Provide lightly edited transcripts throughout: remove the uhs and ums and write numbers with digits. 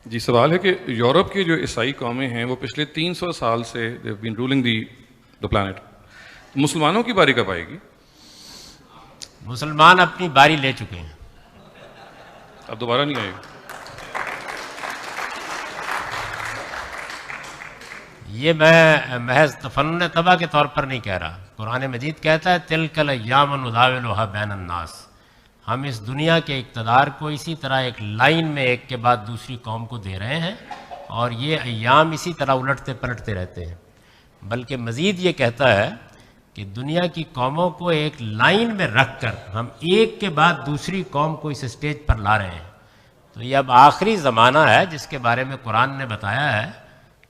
جی سوال ہے کہ یورپ کی جو عیسائی قومیں ہیں وہ پچھلے 300 سال سے they have been ruling the planet. مسلمانوں کی باری کب آئے گی؟ مسلمان اپنی باری لے چکے ہیں، اب دوبارہ نہیں آئے گی؟ یہ میں محض تفنن طبع کے طور پر نہیں کہہ رہا. قرآن مجید کہتا ہے تلک الایام نداولھا بین الناس. ہم اس دنیا کے اقتدار کو اسی طرح ایک لائن میں ایک کے بعد دوسری قوم کو دے رہے ہیں، اور یہ ایام اسی طرح الٹتے پلٹتے رہتے ہیں. بلکہ مزید یہ کہتا ہے کہ دنیا کی قوموں کو ایک لائن میں رکھ کر ہم ایک کے بعد دوسری قوم کو اس اسٹیج پر لا رہے ہیں. تو یہ اب آخری زمانہ ہے جس کے بارے میں قرآن نے بتایا ہے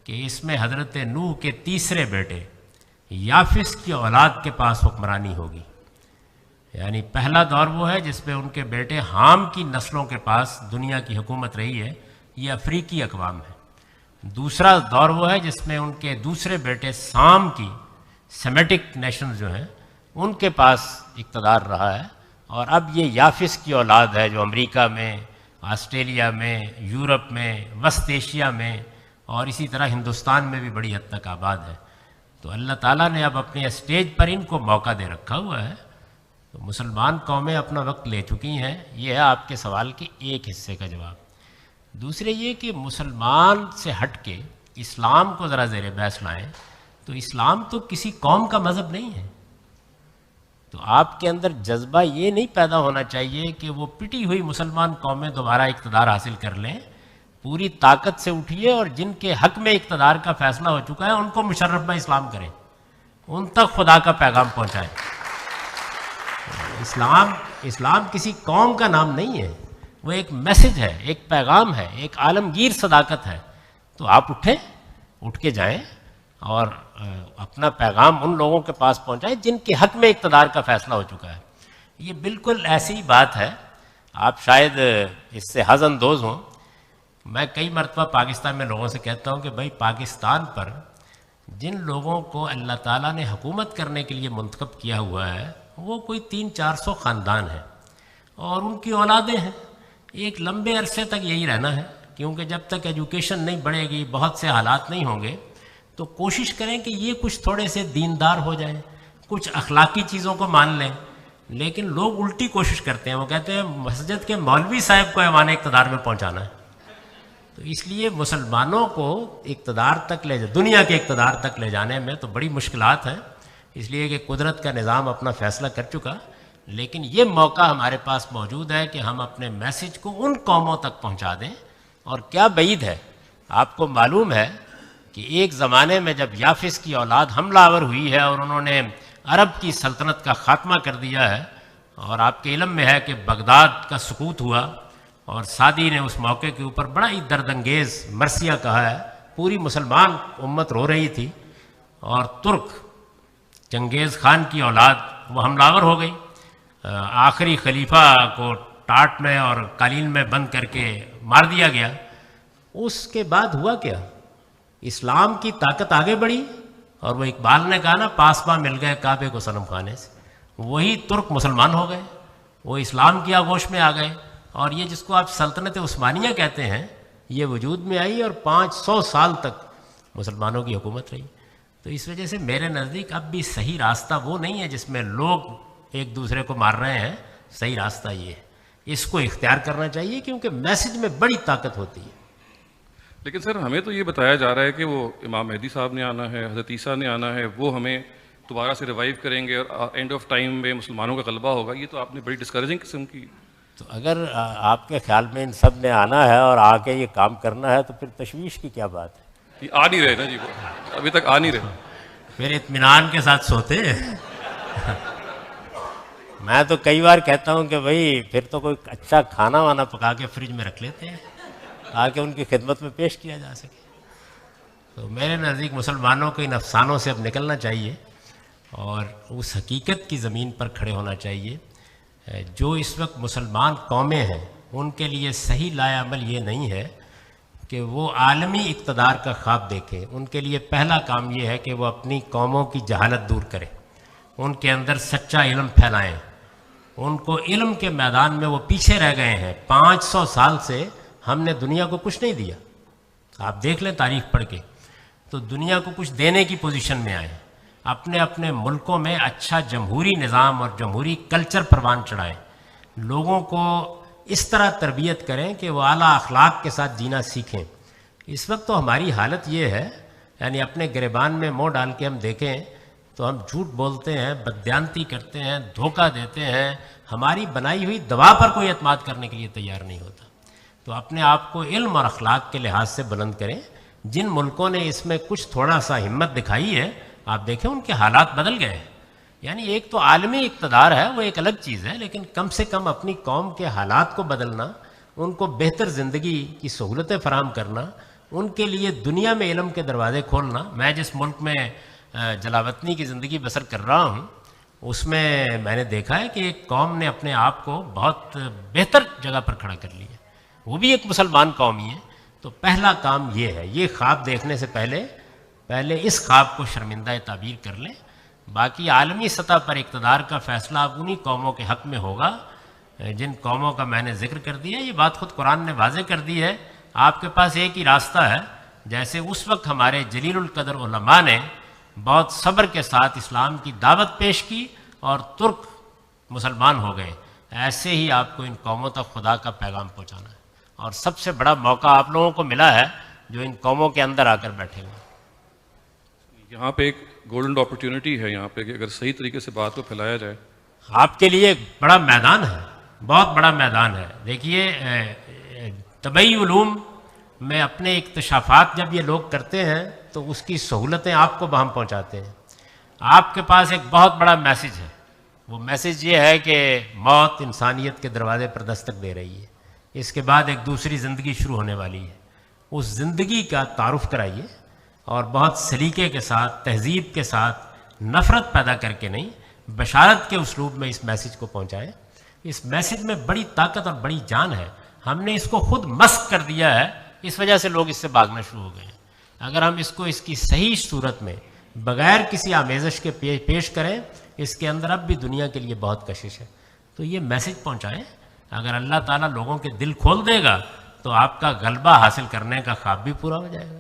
کہ اس میں حضرت نوح کے تیسرے بیٹے یافس کی اولاد کے پاس حکمرانی ہوگی. یعنی پہلا دور وہ ہے جس میں ان کے بیٹے حام کی نسلوں کے پاس دنیا کی حکومت رہی ہے، یہ افریقی اقوام ہے. دوسرا دور وہ ہے جس میں ان کے دوسرے بیٹے سام کی سیمیٹک نیشنز جو ہیں ان کے پاس اقتدار رہا ہے. اور اب یہ یافس کی اولاد ہے جو امریکہ میں، آسٹریلیا میں، یورپ میں، وسط ایشیا میں اور اسی طرح ہندوستان میں بھی بڑی حد تک آباد ہے. تو اللہ تعالیٰ نے اب اپنے اسٹیج پر ان کو موقع دے رکھا ہوا ہے. تو مسلمان قومیں اپنا وقت لے چکی ہیں. یہ ہے آپ کے سوال کے ایک حصے کا جواب. دوسرے یہ کہ مسلمان سے ہٹ کے اسلام کو ذرا زیر بحث لائیں تو اسلام تو کسی قوم کا مذہب نہیں ہے. تو آپ کے اندر جذبہ یہ نہیں پیدا ہونا چاہیے کہ وہ پٹی ہوئی مسلمان قومیں دوبارہ اقتدار حاصل کر لیں. پوری طاقت سے اٹھیے اور جن کے حق میں اقتدار کا فیصلہ ہو چکا ہے ان کو مشرف میں اسلام کریں، ان تک خدا کا پیغام پہنچائیں. اسلام کسی قوم کا نام نہیں ہے، وہ ایک میسج ہے، ایک پیغام ہے، ایک عالمگیر صداقت ہے. تو آپ اٹھ کے جائیں اور اپنا پیغام ان لوگوں کے پاس پہنچائیں جن کے حق میں اقتدار کا فیصلہ ہو چکا ہے. یہ بالکل ایسی بات ہے، آپ شاید اس سے حزن اندوز ہوں. میں کئی مرتبہ پاکستان میں لوگوں سے کہتا ہوں کہ بھائی پاکستان پر جن لوگوں کو اللہ تعالیٰ نے حکومت کرنے کے لیے منتخب کیا ہوا ہے وہ کوئی 300-400 خاندان ہیں اور ان کی اولادیں ہیں. ایک لمبے عرصے تک یہی رہنا ہے، کیونکہ جب تک ایجوکیشن نہیں بڑھے گی، بہت سے حالات نہیں ہوں گے، تو کوشش کریں کہ یہ کچھ تھوڑے سے دیندار ہو جائیں، کچھ اخلاقی چیزوں کو مان لیں. لیکن لوگ الٹی کوشش کرتے ہیں، وہ کہتے ہیں مسجد کے مولوی صاحب کو ایوان اقتدار میں پہنچانا ہے. تو اس لیے مسلمانوں کو اقتدار تک دنیا کے اقتدار تک لے جانے میں تو بڑی مشکلات ہیں، اس لیے کہ قدرت کا نظام اپنا فیصلہ کر چکا. لیکن یہ موقع ہمارے پاس موجود ہے کہ ہم اپنے میسج کو ان قوموں تک پہنچا دیں. اور کیا بعید ہے، آپ کو معلوم ہے کہ ایک زمانے میں جب یافس کی اولاد حملہ آور ہوئی ہے اور انہوں نے عرب کی سلطنت کا خاتمہ کر دیا ہے، اور آپ کے علم میں ہے کہ بغداد کا سقوط ہوا اور سعدی نے اس موقع کے اوپر بڑا ہی درد انگیز مرثیہ کہا ہے. پوری مسلمان امت رو رہی تھی اور ترک چنگیز خان کی اولاد وہ حملہ آور ہو گئی. آخری خلیفہ کو ٹاٹ میں اور قالین میں بند کر کے مار دیا گیا. اس کے بعد ہوا کیا؟ اسلام کی طاقت آگے بڑھی اور وہ اقبال نے کہا نا پاسباں مل گئے کعبے کو صنم خانے سے. وہی ترک مسلمان ہو گئے، وہ اسلام کی آغوش میں آ گئے، اور یہ جس کو آپ سلطنت عثمانیہ کہتے ہیں یہ وجود میں آئی اور 500 سال تک مسلمانوں کی حکومت رہی. تو اس وجہ سے میرے نزدیک اب بھی صحیح راستہ وہ نہیں ہے جس میں لوگ ایک دوسرے کو مار رہے ہیں. صحیح راستہ یہ ہے، اس کو اختیار کرنا چاہیے کیونکہ میسج میں بڑی طاقت ہوتی ہے. لیکن سر ہمیں تو یہ بتایا جا رہا ہے کہ وہ امام مہدی صاحب نے آنا ہے، حضرت عیسیٰ نے آنا ہے، وہ ہمیں دوبارہ سے ریوائیو کریں گے اور اینڈ آف ٹائم میں مسلمانوں کا غلبہ ہوگا. یہ تو آپ نے بڑی ڈسکریجنگ قسم کی. تو اگر آپ کے خیال میں ان سب نے آنا ہے اور آ کے یہ کام کرنا ہے تو پھر تشویش کی کیا بات ہے؟ یہ آ نہیں رہے نا جی، وہ ابھی تک آ نہیں رہے. پھر اطمینان کے ساتھ سوتے میں تو کئی بار کہتا ہوں کہ بھائی پھر تو کوئی اچھا کھانا وانا پکا کے فریج میں رکھ لیتے ہیں تاکہ ان کی خدمت میں پیش کیا جا سکے. تو میرے نزدیک مسلمانوں کو ان افسانوں سے اب نکلنا چاہیے اور اس حقیقت کی زمین پر کھڑے ہونا چاہیے. جو اس وقت مسلمان قومیں ہیں ان کے لیے صحیح لائے عمل یہ نہیں ہے کہ وہ عالمی اقتدار کا خواب دیکھیں. ان کے لیے پہلا کام یہ ہے کہ وہ اپنی قوموں کی جہالت دور کریں، ان کے اندر سچا علم پھیلائیں. ان کو علم کے میدان میں وہ پیچھے رہ گئے ہیں. 500 سال سے ہم نے دنیا کو کچھ نہیں دیا. آپ دیکھ لیں تاریخ پڑھ کے تو دنیا کو کچھ دینے کی پوزیشن میں آئے. اپنے اپنے ملکوں میں اچھا جمہوری نظام اور جمہوری کلچر پروان چڑھائیں. لوگوں کو اس طرح تربیت کریں کہ وہ اعلیٰ اخلاق کے ساتھ جینا سیکھیں. اس وقت تو ہماری حالت یہ ہے، یعنی اپنے گریبان میں منہ ڈال کے ہم دیکھیں تو ہم جھوٹ بولتے ہیں، بددیانتی کرتے ہیں، دھوکہ دیتے ہیں. ہماری بنائی ہوئی دوا پر کوئی اعتماد کرنے کے لیے تیار نہیں ہوتا. تو اپنے آپ کو علم اور اخلاق کے لحاظ سے بلند کریں. جن ملکوں نے اس میں کچھ تھوڑا سا ہمت دکھائی ہے، آپ دیکھیں ان کے حالات بدل گئے ہیں. یعنی ایک تو عالمی اقتدار ہے، وہ ایک الگ چیز ہے، لیکن کم سے کم اپنی قوم کے حالات کو بدلنا، ان کو بہتر زندگی کی سہولتیں فراہم کرنا، ان کے لیے دنیا میں علم کے دروازے کھولنا. میں جس ملک میں جلاوطنی کی زندگی بسر کر رہا ہوں، اس میں نے دیکھا ہے کہ ایک قوم نے اپنے آپ کو بہت بہتر جگہ پر کھڑا کر لیا. وہ بھی ایک مسلمان قوم ہی ہے. تو پہلا کام یہ ہے، یہ خواب دیکھنے سے پہلے اس خواب کو شرمندہ تعبیر کر لیں. باقی عالمی سطح پر اقتدار کا فیصلہ اب انہی قوموں کے حق میں ہوگا جن قوموں کا میں نے ذکر کر دیا. یہ بات خود قرآن نے واضح کر دی ہے. آپ کے پاس ایک ہی راستہ ہے. جیسے اس وقت ہمارے جلیل القدر علماء نے بہت صبر کے ساتھ اسلام کی دعوت پیش کی اور ترک مسلمان ہو گئے، ایسے ہی آپ کو ان قوموں تک خدا کا پیغام پہنچانا ہے. اور سب سے بڑا موقع آپ لوگوں کو ملا ہے جو ان قوموں کے اندر آ کر بیٹھے ہوئے. یہاں پہ ایک گولڈن اپرچونٹی ہے یہاں پہ کہ اگر صحیح طریقے سے بات کو پھیلایا جائے. آپ کے لیے ایک بڑا میدان ہے، بہت بڑا میدان ہے. دیکھیے طبعی علوم میں اپنے اکتشافات جب یہ لوگ کرتے ہیں تو اس کی سہولتیں آپ کو بہم پہنچاتے ہیں. آپ کے پاس ایک بہت بڑا میسج ہے. وہ میسج یہ ہے کہ موت انسانیت کے دروازے پر دستک دے رہی ہے. اس کے بعد ایک دوسری زندگی شروع ہونے والی ہے. اس زندگی کا تعارف کرائیے اور بہت سلیقے کے ساتھ، تہذیب کے ساتھ، نفرت پیدا کر کے نہیں، بشارت کے اسلوب میں اس میسج کو پہنچائیں. اس میسج میں بڑی طاقت اور بڑی جان ہے. ہم نے اس کو خود مسخ کر دیا ہے، اس وجہ سے لوگ اس سے بھاگنا شروع ہو گئے ہیں. اگر ہم اس کو اس کی صحیح صورت میں بغیر کسی آمیزش کے پیش کریں، اس کے اندر اب بھی دنیا کے لیے بہت کشش ہے. تو یہ میسج پہنچائیں. اگر اللہ تعالیٰ لوگوں کے دل کھول دے گا تو آپ کا غلبہ حاصل کرنے کا خواب بھی پورا ہو جائے گا.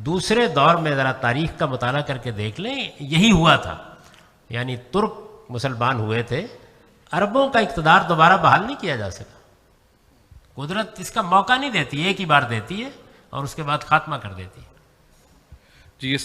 دوسرے دور میں ذرا تاریخ کا مطالعہ کر کے دیکھ لیں، یہی ہوا تھا. یعنی ترک مسلمان ہوئے تھے، عربوں کا اقتدار دوبارہ بحال نہیں کیا جا سکا. قدرت اس کا موقع نہیں دیتی، ایک ہی بار دیتی ہے اور اس کے بعد خاتمہ کر دیتی ہے. جی یہ